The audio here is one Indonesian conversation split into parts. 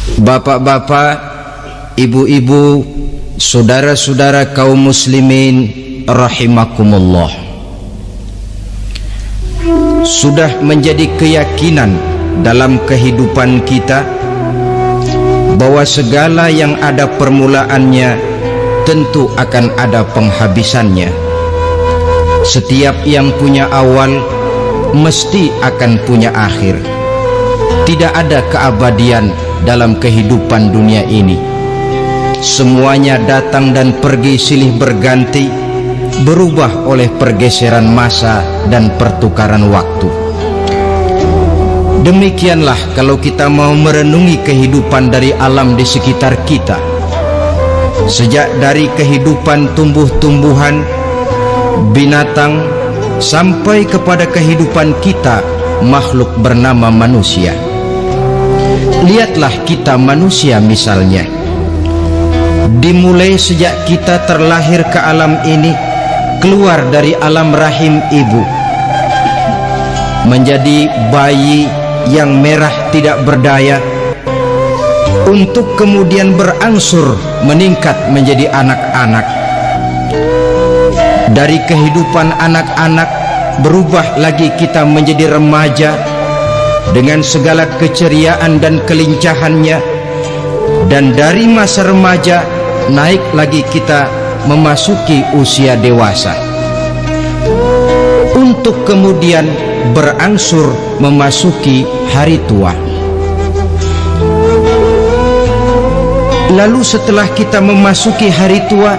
Bapak-bapak, ibu-ibu, saudara-saudara kaum muslimin rahimakumullah. Sudah menjadi keyakinan dalam kehidupan kita bahwa segala yang ada permulaannya tentu akan ada penghabisannya. Setiap yang punya awal mesti akan punya akhir. Tidak ada keabadian dalam kehidupan dunia ini. Semuanya datang dan pergi silih berganti, berubah oleh pergeseran masa dan pertukaran waktu. Demikianlah kalau kita mau merenungi kehidupan dari alam di sekitar kita. Sejak dari kehidupan tumbuh-tumbuhan, binatang, sampai kepada kehidupan kita, makhluk bernama manusia. Lihatlah kita manusia misalnya. Dimulai sejak kita terlahir ke alam ini, keluar dari alam rahim ibu, menjadi bayi yang merah tidak berdaya, untuk kemudian berangsur meningkat menjadi anak-anak. Dari kehidupan anak-anak berubah lagi kita menjadi remaja dengan segala keceriaan dan kelincahannya, dan dari masa remaja naik lagi kita memasuki usia dewasa, untuk kemudian berangsur memasuki hari tua. Lalu setelah kita memasuki hari tua,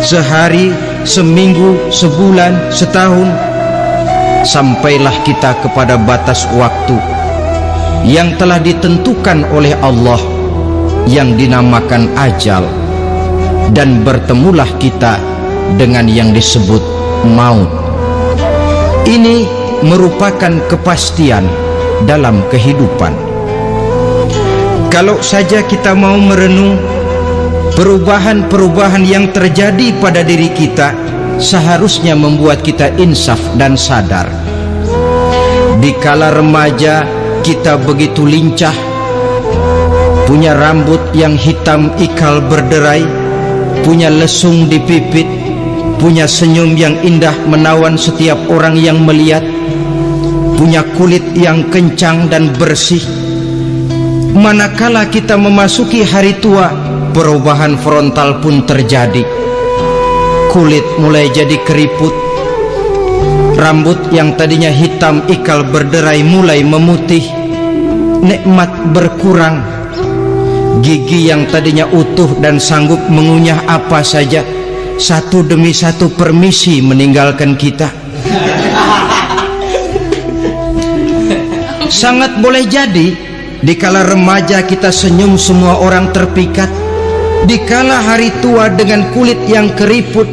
sehari, seminggu, sebulan, setahun, sampailah kita kepada batas waktu yang telah ditentukan oleh Allah, yang dinamakan ajal, dan bertemulah kita dengan yang disebut maut. Ini merupakan kepastian dalam kehidupan. Kalau saja kita mau merenung perubahan-perubahan yang terjadi pada diri kita, seharusnya membuat kita insaf dan sadar. Di kala remaja kita begitu lincah, punya rambut yang hitam ikal berderai, punya lesung di pipit, punya senyum yang indah menawan setiap orang yang melihat, punya kulit yang kencang dan bersih. Manakala kita memasuki hari tua, perubahan frontal pun terjadi. Kulit mulai jadi keriput, rambut yang tadinya hitam ikal berderai mulai memutih, nikmat berkurang, gigi yang tadinya utuh dan sanggup mengunyah apa saja, satu demi satu permisi meninggalkan kita. Sangat boleh jadi dikala remaja kita senyum semua orang terpikat, dikala hari tua dengan kulit yang keriput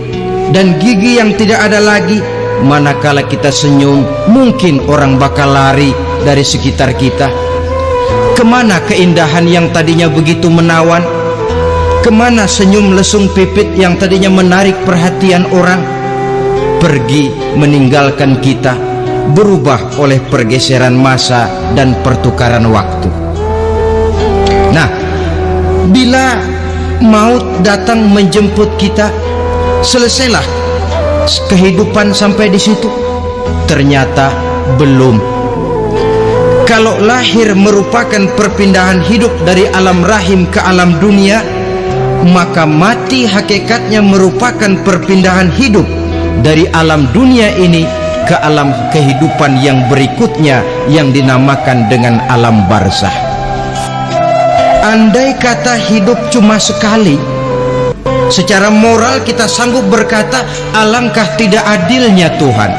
dan gigi yang tidak ada lagi, manakala kita senyum mungkin orang bakal lari dari sekitar kita. Kemana keindahan yang tadinya begitu menawan? Kemana senyum lesung pipit yang tadinya menarik perhatian orang? Pergi meninggalkan kita, berubah oleh pergeseran masa dan pertukaran waktu. Nah, bila maut datang menjemput kita, selesailah kehidupan sampai di situ? Ternyata belum. Kalau lahir merupakan perpindahan hidup dari alam rahim ke alam dunia, maka mati hakikatnya merupakan perpindahan hidup dari alam dunia ini ke alam kehidupan yang berikutnya, yang dinamakan dengan alam barzah. Andai kata hidup cuma sekali, secara moral kita sanggup berkata, alangkah tidak adilnya Tuhan.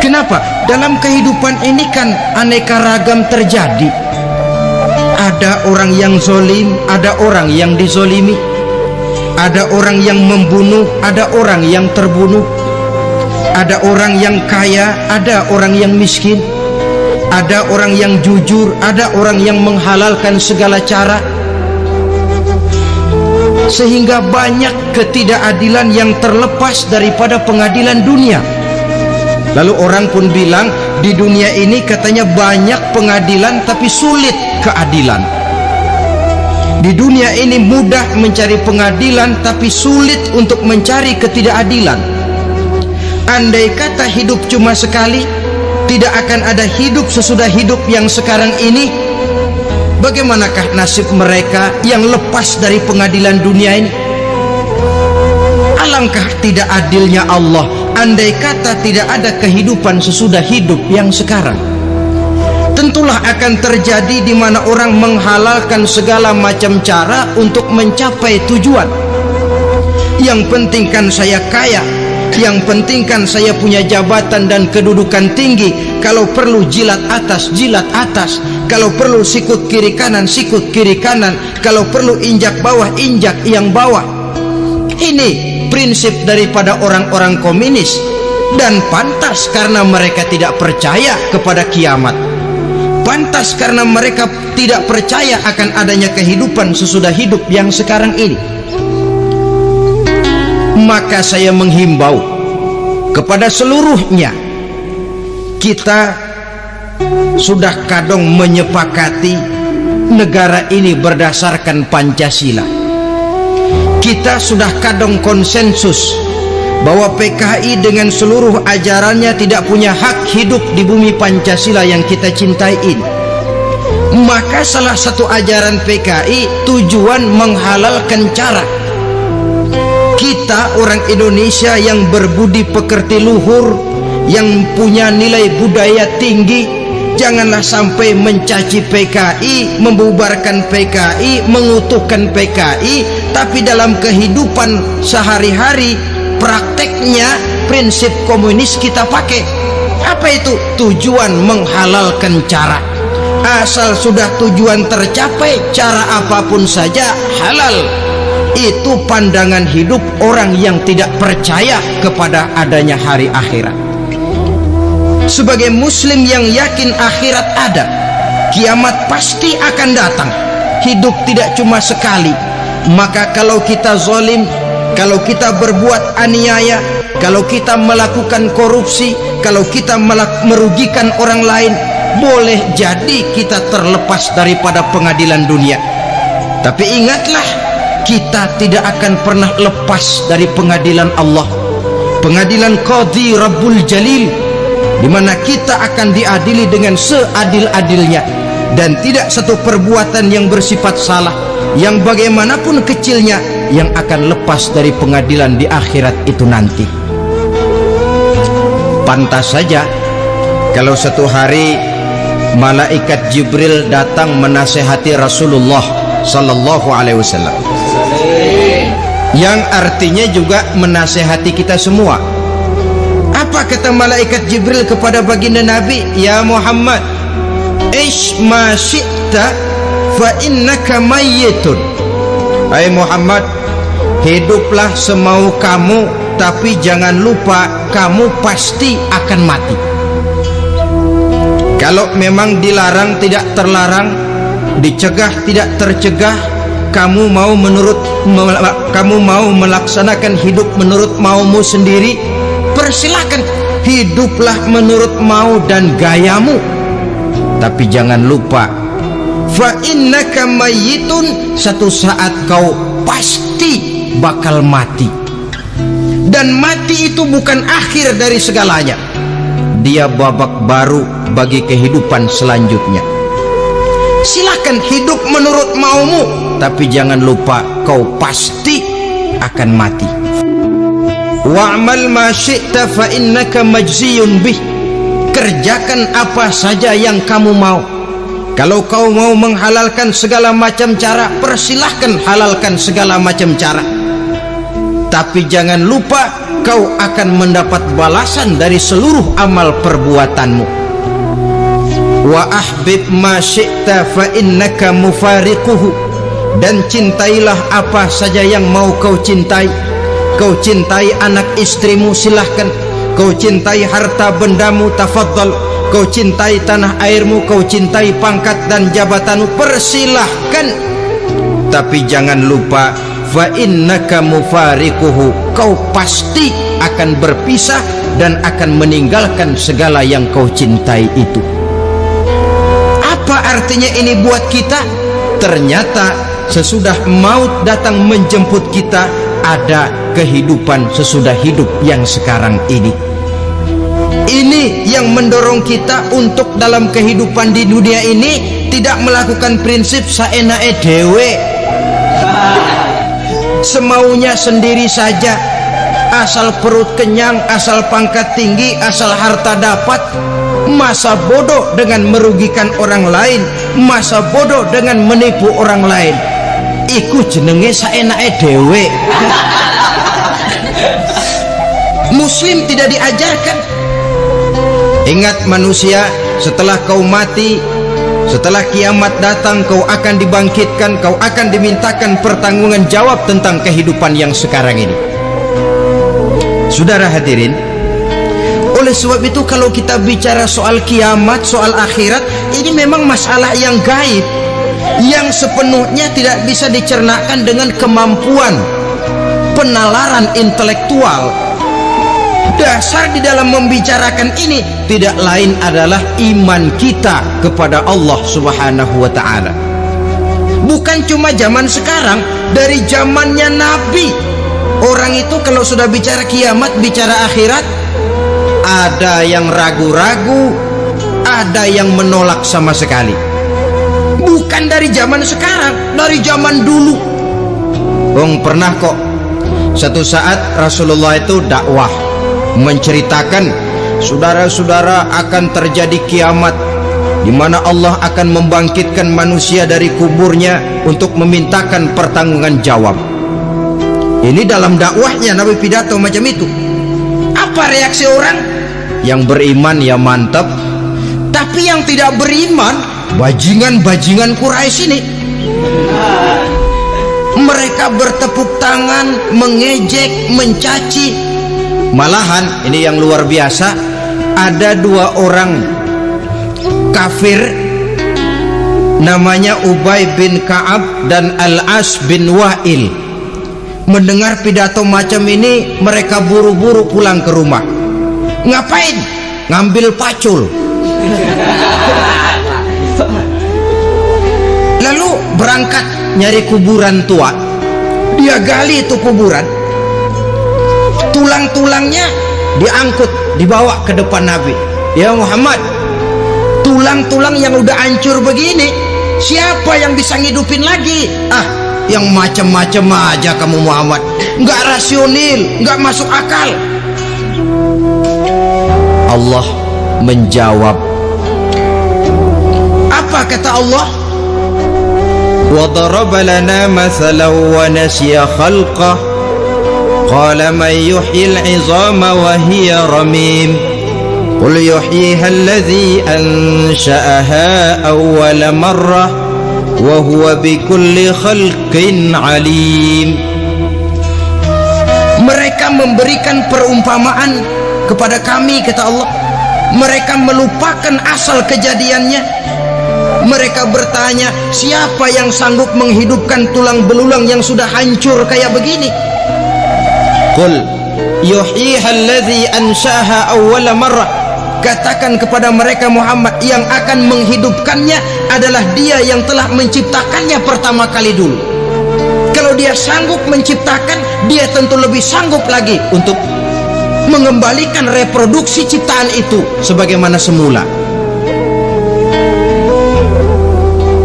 Kenapa? Dalam kehidupan ini kan aneka ragam terjadi. Ada orang yang zolim, ada orang yang dizolimi, ada orang yang membunuh, ada orang yang terbunuh, ada orang yang kaya, ada orang yang miskin, ada orang yang jujur, ada orang yang menghalalkan segala cara. Sehingga banyak ketidakadilan yang terlepas daripada pengadilan dunia. Lalu orang pun bilang Di dunia ini katanya banyak pengadilan tapi sulit keadilan. Di dunia ini mudah mencari pengadilan tapi sulit untuk mencari ketidakadilan. Andai kata hidup cuma sekali, tidak akan ada hidup sesudah hidup yang sekarang ini. Bagaimanakah nasib mereka yang lepas dari pengadilan dunia ini? Alangkah tidak adilnya Allah andai kata tidak ada kehidupan sesudah hidup yang sekarang. Tentulah akan terjadi di mana orang menghalalkan segala macam cara untuk mencapai tujuan. Yang penting kan saya kaya, yang penting kan saya punya jabatan dan kedudukan tinggi. Kalau perlu jilat atas, kalau perlu sikut kiri kanan, sikut kiri kanan, kalau perlu injak bawah, injak yang bawah. Ini prinsip daripada orang-orang komunis, dan pantas karena mereka tidak percaya kepada kiamat. Pantas karena mereka tidak percaya akan adanya kehidupan sesudah hidup yang sekarang ini. Maka saya menghimbau kepada seluruhnya, kita sudah kadung menyepakati negara ini berdasarkan Pancasila. Kita sudah kadung konsensus bahwa PKI dengan seluruh ajarannya tidak punya hak hidup di bumi Pancasila yang kita cintai ini. Maka salah satu ajaran PKI tujuan menghalalkan cara. Kita orang Indonesia yang berbudi pekerti luhur, yang punya nilai budaya tinggi, janganlah sampai mencaci PKI, membubarkan PKI, mengutuhkan PKI, tapi dalam kehidupan sehari-hari prakteknya prinsip komunis kita pakai. Apa itu? Tujuan menghalalkan cara. Asal sudah tujuan tercapai, cara apapun saja halal. Itu pandangan hidup orang yang tidak percaya kepada adanya hari akhirat. Sebagai muslim yang yakin akhirat ada, kiamat pasti akan datang. Hidup tidak cuma sekali. Maka kalau kita zalim, kalau kita berbuat aniaya, kalau kita melakukan korupsi, kalau kita merugikan orang lain, boleh jadi kita terlepas daripada pengadilan dunia. Tapi ingatlah, kita tidak akan pernah lepas dari pengadilan Allah, pengadilan Qadhi Rabbul Jalil, di mana kita akan diadili dengan seadil-adilnya, dan tidak satu perbuatan yang bersifat salah, yang bagaimanapun kecilnya, yang akan lepas dari pengadilan di akhirat itu nanti. Pantas saja kalau satu hari malaikat Jibril datang menasehati Rasulullah sallallahu alaihi wasallam, yang artinya juga menasehati kita semua. Apa kata malaikat Jibril kepada baginda Nabi? Ya Muhammad, ish ma syi'ta fa innaka mayyitun. Hai Muhammad, hiduplah semau kamu, tapi jangan lupa kamu pasti akan mati. Kalau memang dilarang tidak terlarang, dicegah tidak tercegah, kamu mau melaksanakan hidup menurut maumu sendiri, persilahkan, hiduplah menurut mau dan gayamu. Tapi jangan lupa, fa innaka mayyitun, satu saat kau pasti bakal mati. Dan mati itu bukan akhir dari segalanya, dia babak baru bagi kehidupan selanjutnya. Silahkan hidup menurut maumu, tapi jangan lupa kau pasti akan mati. Wa'mal ma syi'ta fa innaka majziyun bih. Kerjakan apa saja yang kamu mau. Kalau kau mau menghalalkan segala macam cara, persilahkan halalkan segala macam cara. Tapi jangan lupa kau akan mendapat balasan dari seluruh amal perbuatanmu. Wa ahbib ma syi'ta fa innaka mufariquhu. Dan cintailah apa saja yang mau kau cintai. Kau cintai anak istrimu, silahkan. Kau cintai harta bendamu, tafadhal. Kau cintai tanah airmu, kau cintai pangkat dan jabatanmu, persilahkan. Tapi jangan lupa, fa innaka mufariquhu, kau pasti akan berpisah dan akan meninggalkan segala yang kau cintai itu. Apa artinya ini buat kita? Ternyata sesudah maut datang menjemput kita, ada kehidupan sesudah hidup yang sekarang ini. Ini yang mendorong kita untuk dalam kehidupan di dunia ini tidak melakukan prinsip saenake dewe, semaunya sendiri saja, asal perut kenyang, asal pangkat tinggi, asal harta dapat. Masa bodoh dengan merugikan orang lain, masa bodoh dengan menipu orang lain. Iku jenenge saenake dewe. Muslim tidak diajarkan. Ingat manusia, setelah kau mati, setelah kiamat datang, kau akan dibangkitkan, kau akan dimintakan pertanggungan jawab tentang kehidupan yang sekarang ini. Saudara hadirin, oleh sebab itu kalau kita bicara soal kiamat, soal akhirat, ini memang masalah yang gaib, yang sepenuhnya tidak bisa dicernakan dengan kemampuan penalaran intelektual. Dasar di dalam membicarakan ini tidak lain adalah iman kita kepada Allah Subhanahu wa ta'ala. Bukan cuma zaman sekarang, dari zamannya Nabi, orang itu kalau sudah bicara kiamat, bicara akhirat, ada yang ragu-ragu, ada yang menolak sama sekali. Bukan dari zaman sekarang, dari zaman dulu. Pernah kok satu saat Rasulullah itu dakwah menceritakan, saudara-saudara, akan terjadi kiamat di mana Allah akan membangkitkan manusia dari kuburnya untuk memintakan pertanggungan jawab. Ini dalam dakwahnya Nabi pidato macam itu. Apa reaksi orang? Yang beriman ya mantap, tapi yang tidak beriman, bajingan-bajingan Quraisy ini, mereka bertepuk tangan, mengejek, mencaci. Malahan ini yang luar biasa, ada dua orang kafir namanya Ubay bin Ka'ab dan Al-As bin Wa'il. Mendengar pidato macam ini, mereka buru-buru pulang ke rumah. Ngapain? Ngambil pacul. Lalu berangkat nyari kuburan tua. Dia gali itu kuburan, tulang-tulangnya diangkut, dibawa ke depan Nabi. Ya Muhammad, tulang-tulang yang udah hancur begini, siapa yang bisa ngidupin lagi? Yang macam-macam aja kamu Muhammad, nggak rasional, nggak masuk akal. Allah menjawab. Apa kata Allah? وَضَرَبَ لَنَا مَثَلًا وَنَسِيَ خَلْقَهُ قَالَ مَنْ يُحْيِي الْعِظَامَ وَهِيَ رَمِيمٌ قُلْ يُحْيِيهَا الَّذِي أَنْشَأَهَا أَوَّلَ مَرَّةٍ وَهُوَ بِكُلِّ خَلْقٍ عَلِيمٌ. Mereka memberikan perumpamaan kepada kami, kata Allah. Mereka melupakan asal kejadiannya. Mereka bertanya, siapa yang sanggup menghidupkan tulang belulang yang sudah hancur kayak begini? Qul yuhyiha alladhi ansha'aha awwala marrah. Katakan kepada mereka Muhammad, yang akan menghidupkannya adalah Dia yang telah menciptakannya pertama kali dulu. Kalau Dia sanggup menciptakan, Dia tentu lebih sanggup lagi untuk mengembalikan reproduksi ciptaan itu sebagaimana semula.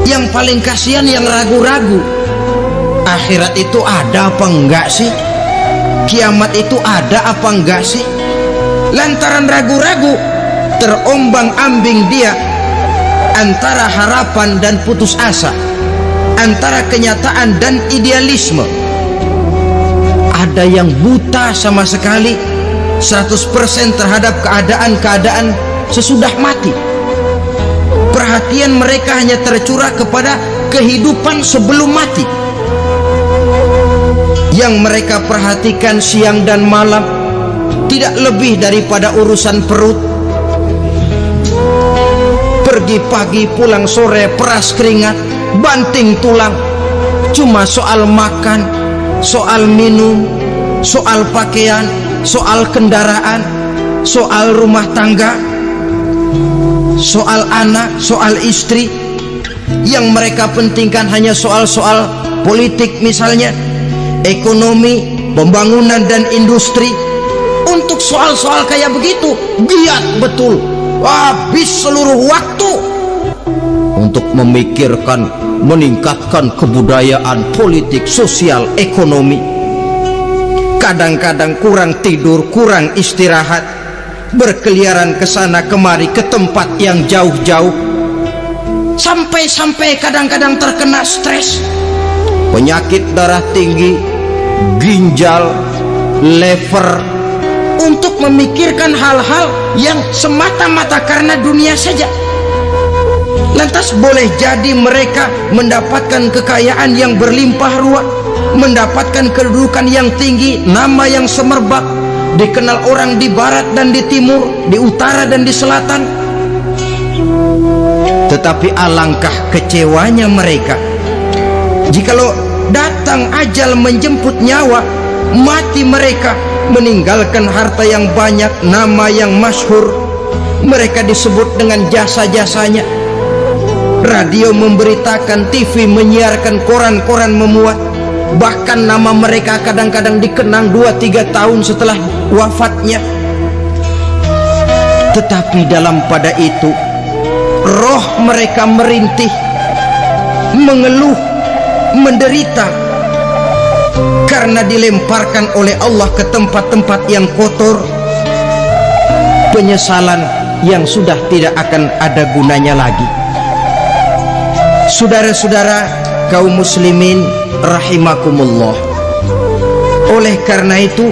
Yang paling kasihan yang ragu-ragu, akhirat itu ada apa enggak sih? Kiamat itu ada apa enggak sih? Lantaran ragu-ragu, terombang-ambing dia antara harapan dan putus asa, antara kenyataan dan idealisme. Ada yang buta sama sekali, 100% terhadap keadaan-keadaan sesudah mati. Perhatian mereka hanya tercurah kepada kehidupan sebelum mati. Yang mereka perhatikan siang dan malam tidak lebih daripada urusan perut. Pergi pagi, pulang sore, peras keringat, banting tulang. Cuma soal makan, soal minum, soal pakaian, soal kendaraan, soal rumah tangga, soal anak, soal istri. Yang mereka pentingkan hanya soal-soal politik misalnya, ekonomi, pembangunan dan industri. Untuk soal-soal kayak begitu giat betul, habis seluruh waktu untuk memikirkan meningkatkan kebudayaan, politik, sosial, ekonomi. Kadang-kadang kurang tidur, kurang istirahat, berkeliaran ke sana kemari ke tempat yang jauh-jauh, sampai-sampai kadang-kadang terkena stres, penyakit darah tinggi, ginjal, liver, untuk memikirkan hal-hal yang semata-mata karena dunia saja. Lantas boleh jadi mereka mendapatkan kekayaan yang berlimpah ruah, mendapatkan kedudukan yang tinggi, nama yang semerbak, dikenal orang di barat dan di timur, di utara dan di selatan. Tetapi alangkah kecewanya mereka jikalau datang ajal menjemput nyawa, mati mereka, meninggalkan harta yang banyak, nama yang masyhur. Mereka disebut dengan jasa-jasanya. Radio memberitakan, TV menyiarkan, koran-koran memuat. Bahkan nama mereka kadang-kadang dikenang 2-3 tahun setelah wafatnya. Tetapi dalam pada itu roh mereka merintih, mengeluh, menderita, karena dilemparkan oleh Allah ke tempat-tempat yang kotor, penyesalan yang sudah tidak akan ada gunanya lagi. Saudara-saudara kaum muslimin rahimakumullah, oleh karena itu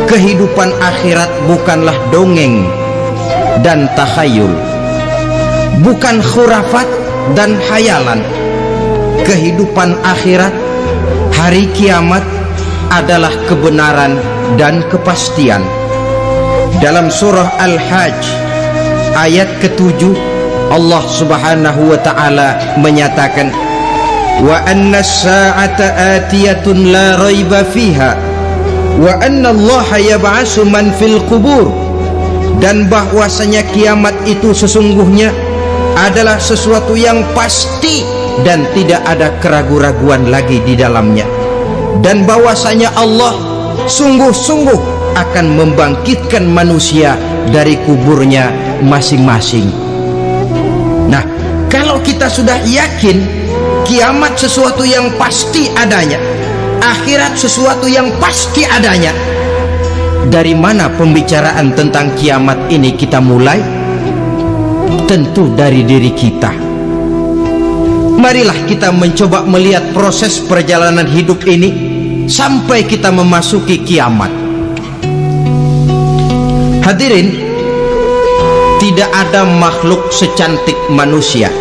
kehidupan akhirat bukanlah dongeng dan takhayul, bukan khurafat dan khayalan. Kehidupan akhirat, hari kiamat adalah kebenaran dan kepastian. Dalam surah Al-Hajj ayat ke-7, Allah subhanahu wa ta'ala menyatakan, wa anna as-sa'ata atiyatun la raiba fiha wa anna Allah yab'asu man fil qubur. Dan bahwasanya kiamat itu sesungguhnya adalah sesuatu yang pasti dan tidak ada keraguan-raguan lagi di dalamnya, dan bahwasanya Allah sungguh-sungguh akan membangkitkan manusia dari kuburnya masing-masing. Nah, kalau kita sudah yakin kiamat sesuatu yang pasti adanya, akhirat sesuatu yang pasti adanya, dari mana pembicaraan tentang kiamat ini kita mulai? Tentu dari diri kita. Marilah kita mencoba melihat proses perjalanan hidup ini sampai kita memasuki kiamat. Hadirin, tidak ada makhluk secantik manusia.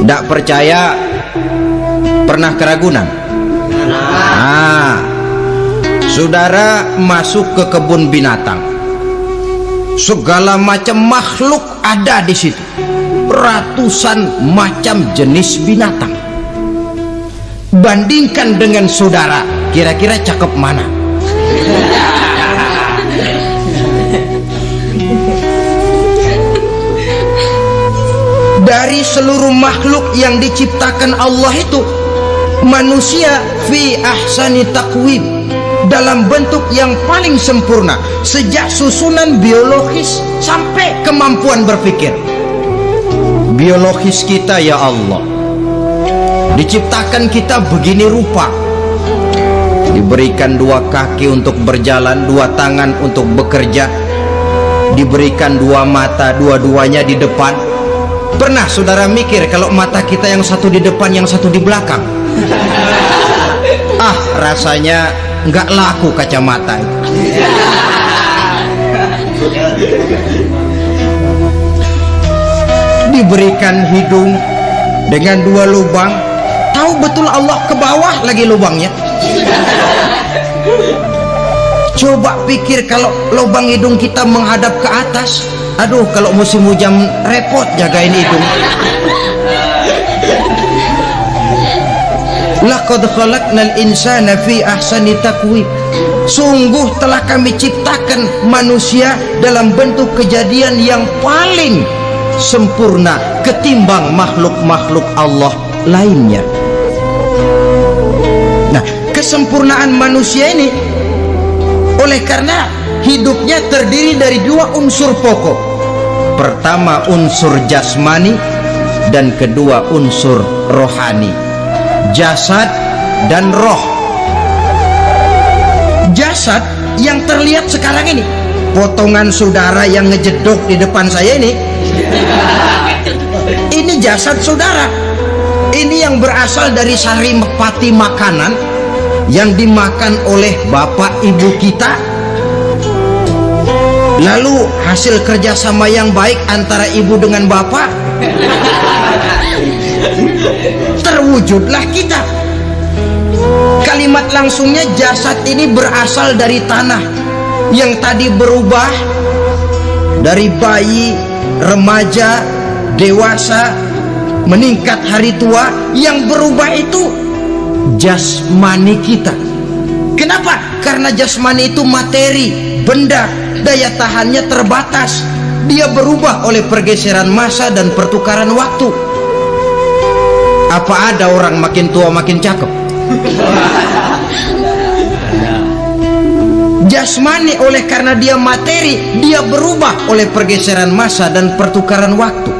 Tidak percaya? Pernah keragunan? Nah, saudara masuk ke kebun binatang, segala macam makhluk ada di situ, ratusan macam jenis binatang. Bandingkan dengan saudara, kira-kira cakep mana? Dari seluruh makhluk yang diciptakan Allah itu, manusia fi ahsani taqwim, dalam bentuk yang paling sempurna, sejak susunan biologis sampai kemampuan berpikir. Biologis kita ya Allah, diciptakan kita begini rupa, diberikan 2 kaki untuk berjalan, 2 tangan untuk bekerja, diberikan 2 mata, dua-duanya di depan. Pernah saudara mikir kalau mata kita yang satu di depan, yang satu di belakang? Ah, rasanya nggak laku kacamata itu. Diberikan hidung dengan 2 lubang, tahu betul Allah ke bawah lagi lubangnya. Coba pikir kalau lubang hidung kita menghadap ke atas. Aduh, kalau musim hujan repot jagain hidung. Laqad khalaqnal insana fi ahsani taqwim. Sungguh telah kami ciptakan manusia dalam bentuk kejadian yang paling sempurna ketimbang makhluk-makhluk Allah lainnya. Nah, kesempurnaan manusia ini oleh karena hidupnya terdiri dari dua unsur pokok. Pertama unsur jasmani dan kedua unsur rohani, jasad dan roh. Jasad yang terlihat sekarang ini, potongan saudara yang ngejedok di depan saya ini jasad saudara. Ini yang berasal dari sari pati makanan yang dimakan oleh bapak ibu kita, lalu hasil kerjasama yang baik antara ibu dengan bapak, terwujudlah kita. Kalimat langsungnya, jasad ini berasal dari tanah yang tadi berubah dari bayi, remaja, dewasa, meningkat hari tua. Yang berubah itu jasmani kita. Kenapa? Karena jasmani itu materi, benda, daya tahannya terbatas. Dia berubah oleh pergeseran masa dan pertukaran waktu. Apa ada orang makin tua makin cakep? Jasmani oleh karena dia materi, dia berubah oleh pergeseran masa dan pertukaran waktu.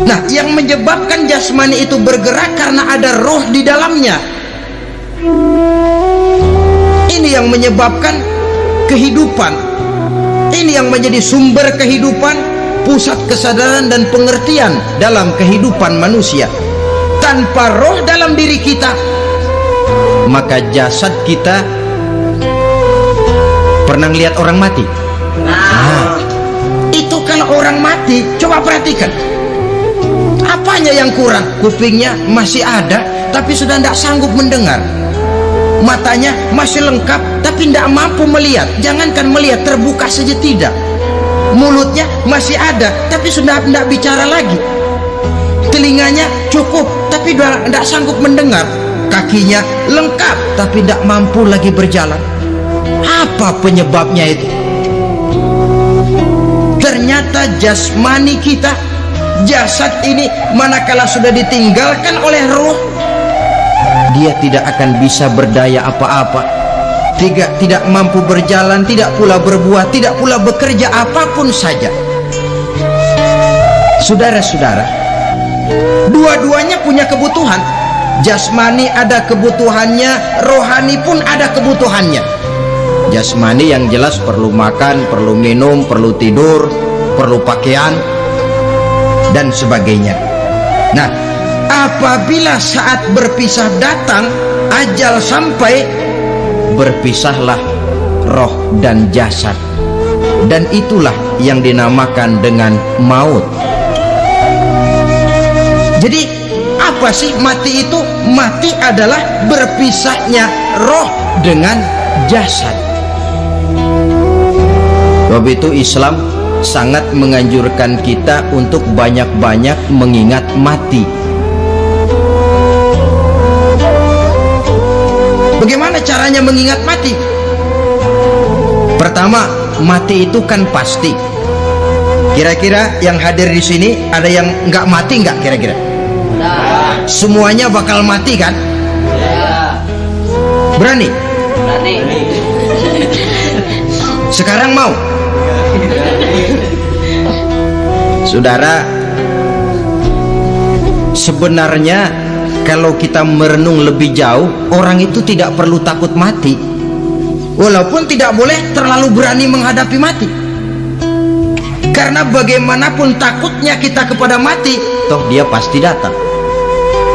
Nah, yang menyebabkan jasmani itu bergerak karena ada roh di dalamnya. Ini yang menyebabkan kehidupan. Ini yang menjadi sumber kehidupan, pusat kesadaran dan pengertian dalam kehidupan manusia. Tanpa roh dalam diri kita, maka jasad kita. Pernah lihat orang mati? Nah, itu kalau orang mati, coba perhatikan. Apanya yang kurang? Kupingnya masih ada, tapi sudah tidak sanggup mendengar. Matanya masih lengkap, tapi tidak mampu melihat. Jangankan melihat, terbuka saja tidak. Mulutnya masih ada, tapi sudah tidak bicara lagi. Telinganya cukup, tapi sudah tidak sanggup mendengar. Kakinya lengkap, tapi tidak mampu lagi berjalan. Apa penyebabnya itu? Ternyata jasmani kita, jasad ini, manakala sudah ditinggalkan oleh roh, dia tidak akan bisa berdaya apa-apa, tidak mampu berjalan, tidak pula berbuat, tidak pula bekerja apapun saja. Saudara-saudara, dua-duanya punya kebutuhan. Jasmani ada kebutuhannya, rohani pun ada kebutuhannya. Jasmani yang jelas perlu makan, perlu minum, perlu tidur, perlu pakaian dan sebagainya. Nah, apabila saat berpisah datang, ajal sampai, berpisahlah roh dan jasad, dan itulah yang dinamakan dengan maut. Jadi apa sih mati itu? Mati adalah berpisahnya roh dengan jasad. Sebab itu Islam sangat menganjurkan kita untuk banyak-banyak mengingat mati. Bagaimana caranya mengingat mati? Pertama, mati itu kan pasti. Kira-kira yang hadir di sini ada yang nggak mati nggak kira-kira? Semuanya bakal mati kan? Berani? Berani. Sekarang mau? Saudara, sebenarnya kalau kita merenung lebih jauh, orang itu tidak perlu takut mati, walaupun tidak boleh terlalu berani menghadapi mati. Karena bagaimanapun takutnya kita kepada mati, toh dia pasti datang.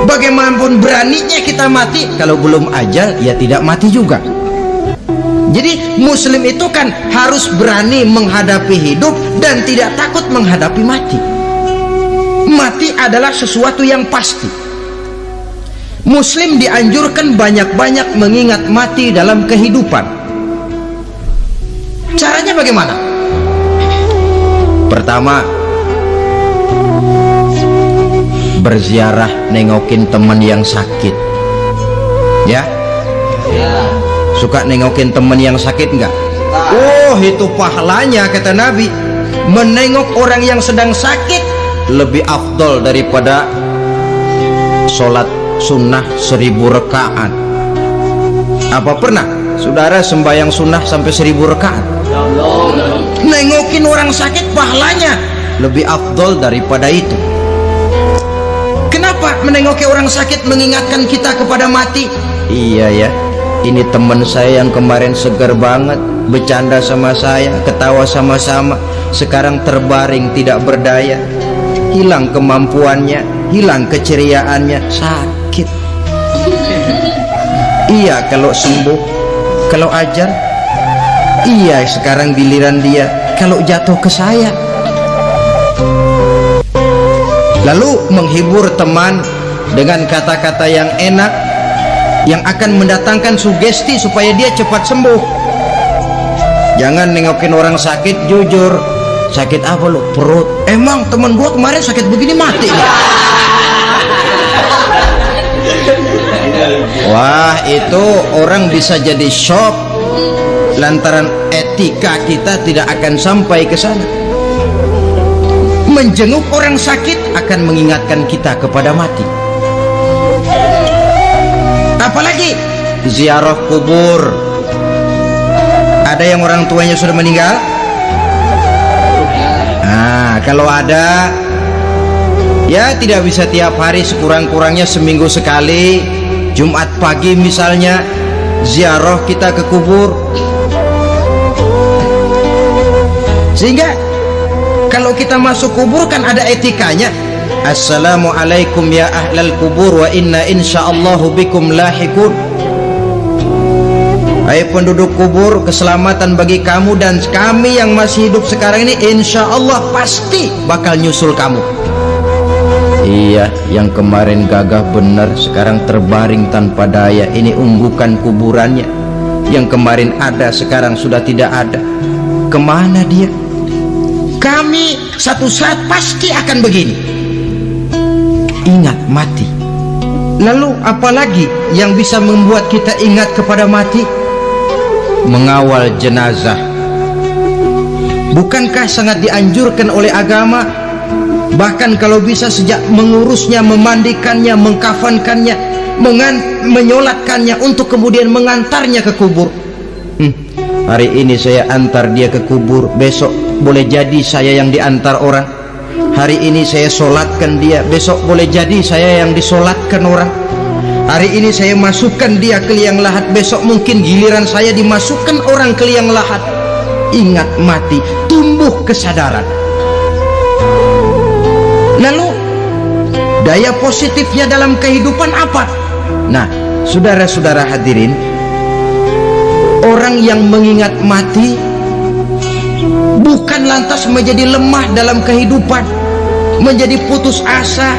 Bagaimanapun beraninya kita mati, kalau belum ajal ya tidak mati juga. Jadi muslim itu kan harus berani menghadapi hidup dan tidak takut menghadapi mati. Mati adalah sesuatu yang pasti. Muslim dianjurkan banyak-banyak mengingat mati dalam kehidupan. Caranya bagaimana? Pertama, berziarah, nengokin teman yang sakit. Ya, suka nengokin temen yang sakit nggak? Oh, itu pahalanya kata Nabi. Menengok orang yang sedang sakit lebih afdol daripada sholat sunnah 1000 rakaat. Apa pernah saudara sembahyang sunnah sampai 1000 rakaat? Nengokin orang sakit pahalanya lebih afdol daripada itu. Kenapa menengoki orang sakit mengingatkan kita kepada mati? Iya ya, ini teman saya yang kemarin segar banget, bercanda sama saya, ketawa sama-sama, sekarang terbaring tidak berdaya, hilang kemampuannya, hilang keceriaannya, sakit. Iya kalau sembuh, kalau ajar. Iya sekarang giliran dia kalau jatuh ke saya. Lalu menghibur teman dengan kata-kata yang enak yang akan mendatangkan sugesti supaya dia cepat sembuh. Jangan nengokin orang sakit jujur. Sakit apa lo? Perut. Emang teman gua kemarin sakit begini mati. Wah, itu orang bisa jadi shock lantaran etika kita tidak akan sampai ke sana. Menjenguk orang sakit akan mengingatkan kita kepada mati. Apalagi ziarah kubur. Ada yang orang tuanya sudah meninggal? Nah, kalau ada, ya tidak bisa tiap hari, sekurang-kurangnya seminggu sekali. Jumat pagi misalnya ziarah kita ke kubur. Sehingga kalau kita masuk kubur kan ada etikanya. Assalamualaikum ya ahlal kubur wa inna insyaallahu bikum lahikun. Hai penduduk kubur, keselamatan bagi kamu dan kami yang masih hidup sekarang ini insyaallah pasti bakal nyusul kamu. Iya, yang kemarin gagah benar sekarang terbaring tanpa daya. Ini unggukan kuburannya. Yang kemarin ada sekarang sudah tidak ada. Kemana dia? Kami satu saat pasti akan begini. Ingat mati. Lalu apalagi yang bisa membuat kita ingat kepada mati? Mengawal jenazah. Bukankah sangat dianjurkan oleh agama? Bahkan kalau bisa sejak mengurusnya, memandikannya, mengkafankannya, menyolatkannya untuk kemudian mengantarnya ke kubur. Hari ini saya antar dia ke kubur, besok boleh jadi saya yang diantar orang. Hari ini saya solatkan dia, besok boleh jadi saya yang disolatkan orang. Hari ini saya masukkan dia ke liang lahat, besok mungkin giliran saya dimasukkan orang ke liang lahat. Ingat mati, tumbuh kesadaran. Lalu daya positifnya dalam kehidupan apa? Nah, saudara-saudara hadirin, orang yang mengingat mati bukan lantas menjadi lemah dalam kehidupan, menjadi putus asa,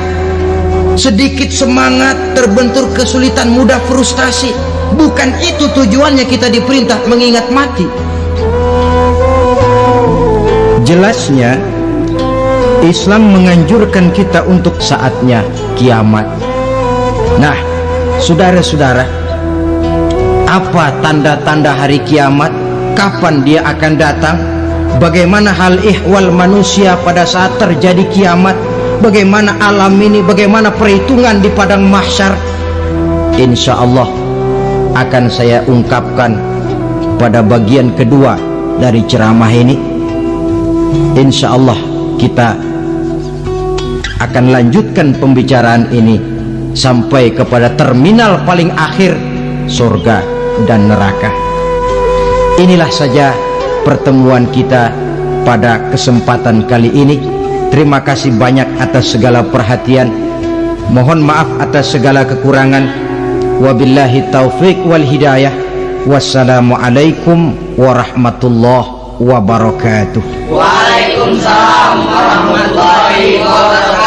sedikit semangat, terbentur kesulitan, mudah frustasi. Bukan itu tujuannya kita diperintah mengingat mati. Jelasnya Islam menganjurkan kita untuk saatnya kiamat. Nah, saudara-saudara, apa tanda-tanda hari kiamat? Kapan dia akan datang? Bagaimana hal ihwal manusia pada saat terjadi kiamat? Bagaimana alam ini? Bagaimana perhitungan di padang mahsyar? Insya Allah akan saya ungkapkan pada bagian kedua dari ceramah ini. Insya Allah kita akan lanjutkan pembicaraan ini sampai kepada terminal paling akhir, surga dan neraka. Inilah saja pertemuan kita pada kesempatan kali ini. Terima kasih banyak atas segala perhatian. Mohon maaf atas segala kekurangan. Wabillahi taufik wal hidayah. Wassalamualaikum warahmatullahi wabarakatuh. Waalaikumsalam warahmatullahi wabarakatuh.